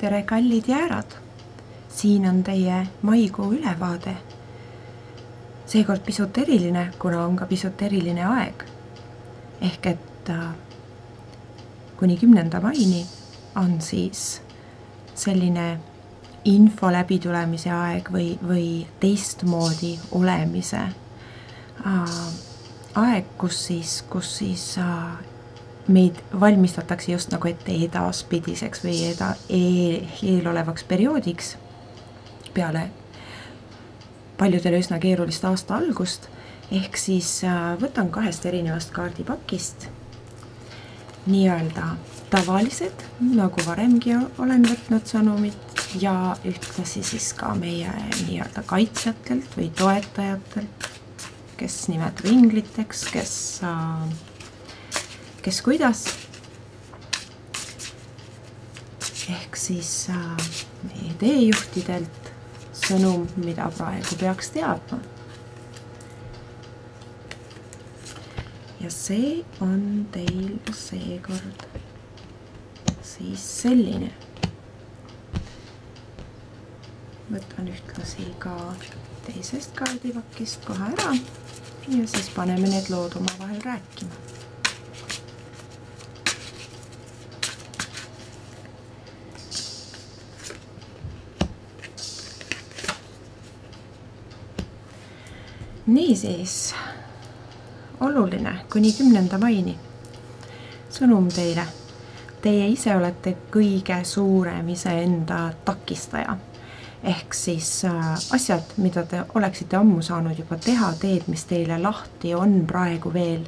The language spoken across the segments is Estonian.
Tere, kallid jäärad! Siin on teie maikuu ülevaade. Seekord pisut eriline, kuna on ka pisut eriline aeg. Ehk et kuni 10. maini on siis selline info läbitulemise aeg või teistmoodi olemise aeg, kus siis meid valmistatakse just nagu ette edaspidiseks või eelolevaks perioodiks peale paljudele üsna keerulist aasta algust. Ehk siis võtan 2 erinevast kaardipakist nii-öelda tavalised, nagu varemgi olen võtnud sõnumit, ja ühtlasi siis ka meie nii-öelda kaitsjatelt või toetajatelt, kes nimetab ingliteks, kes kuidas. Ehk siis meie teejuhtidelt sõnum, mida praegu peaks teadma. Ja see on teil seekord siis selline. Võtan ühtlasi ka teisest kaardipakist kohe ära ja siis paneme need lood omavahel rääkima. Niisiis, oluline kuni 10. maini. Sõnum teile. Teie ise olete kõige suurem iseenda takistaja. Ehk siis asjad, mida te oleksite ammu saanud juba teha, teed, mis teile lahti on praegu veel,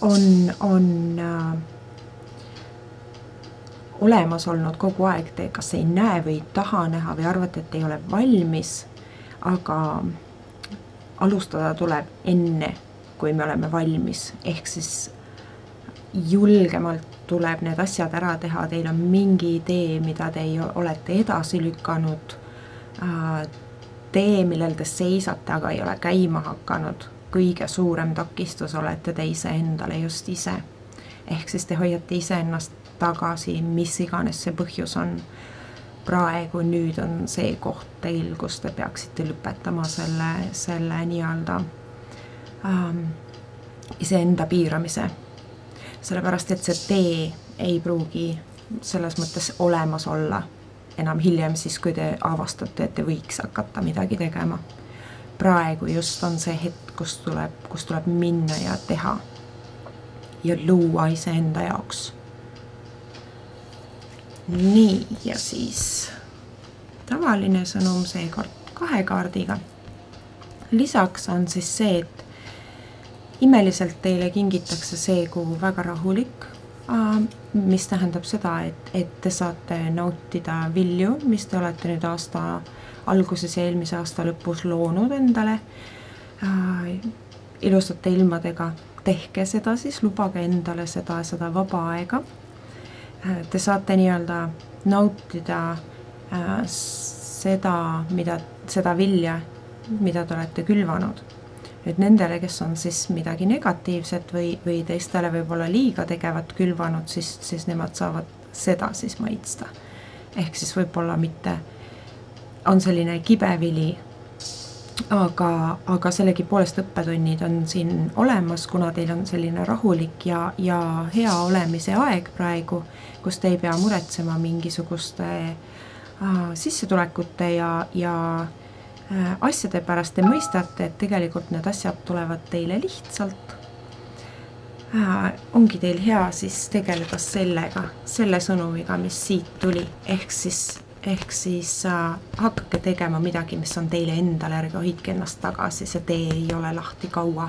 on olemas olnud kogu aeg, te kas ei näe või ei taha näha või arvate, et ei ole valmis, aga alustada tuleb enne, kui me oleme valmis. Ehk siis julgemalt tuleb need asjad ära teha, teil on mingi idee, mida te olete edasi lükanud, tee, millel te seisate, aga ei ole käima hakanud. Kõige suurem takistus olete te ise endale just ise. Ehk siis te hoiate ise ennast tagasi, mis iganes see põhjus on. Praegu nüüd on see koht teil, kus te peaksite lõpetama selle nii-öelda iseenda piiramise. Sellepärast, et see tee ei pruugi selles mõttes olemas olla enam hiljem siis, kui te avastate, et te võiks hakata midagi tegema. Praegu just on see hetk, kus tuleb minna ja teha ja luua iseenda jaoks. Nii, ja siis tavaline sõnum seekord 2 kaardiga. Lisaks on siis see, et imeliselt teile kingitakse see kuu väga rahulik, mis tähendab seda, et te saate nautida vilju, mis te olete nüüd aasta alguses ja eelmise aasta lõpus loonud endale ilusate ilmadega. Tehke seda siis, lubage endale seda vaba aega. Te saate nii-öelda nautida seda vilja, mida te olete külvanud. Nüüd nendele, kes on siis midagi negatiivset või teistele võib-olla liiga tegevat külvanud, siis nemad saavad seda siis maitsta. Ehk siis võib-olla mitte on selline kibevili, aga sellegi poolest õppetunnid on siin olemas, kuna teil on selline rahulik ja hea olemise aeg praegu, kus te ei pea muretsema mingisuguste sissetulekute ja asjade pärast. Te mõistate, et tegelikult need asjad tulevad teile lihtsalt. Ongi teil hea siis tegeleda selle sõnumiga, mis siit tuli. Ehk siis hakake tegema midagi, mis on teile endale, ärge hoidke ennast tagasi, see tee ei ole lahti kaua.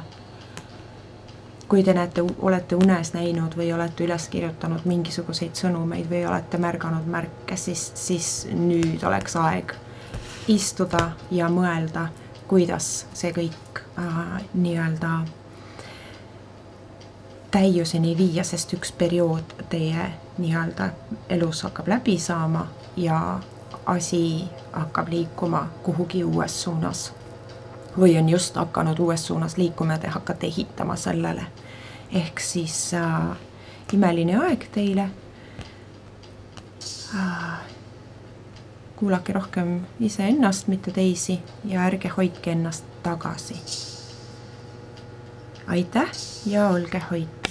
Kui te olete unes näinud või olete üles kirjutanud mingisuguseid sõnumeid või olete märganud märke, siis nüüd oleks aeg istuda ja mõelda, kuidas see kõik nii-öelda täiuseni viia, sest üks periood teie nii-öelda elus hakkab läbi saama ja asi hakkab liikuma kuhugi uues suunas. Või on just hakanud uues suunas liikuma ja te hakkate ehitama sellele. Ehk siis imeline aeg teile. Kuulake rohkem iseennast, mitte teisi ja ärge hoidke ennast tagasi. Aitäh ja olge hoitud!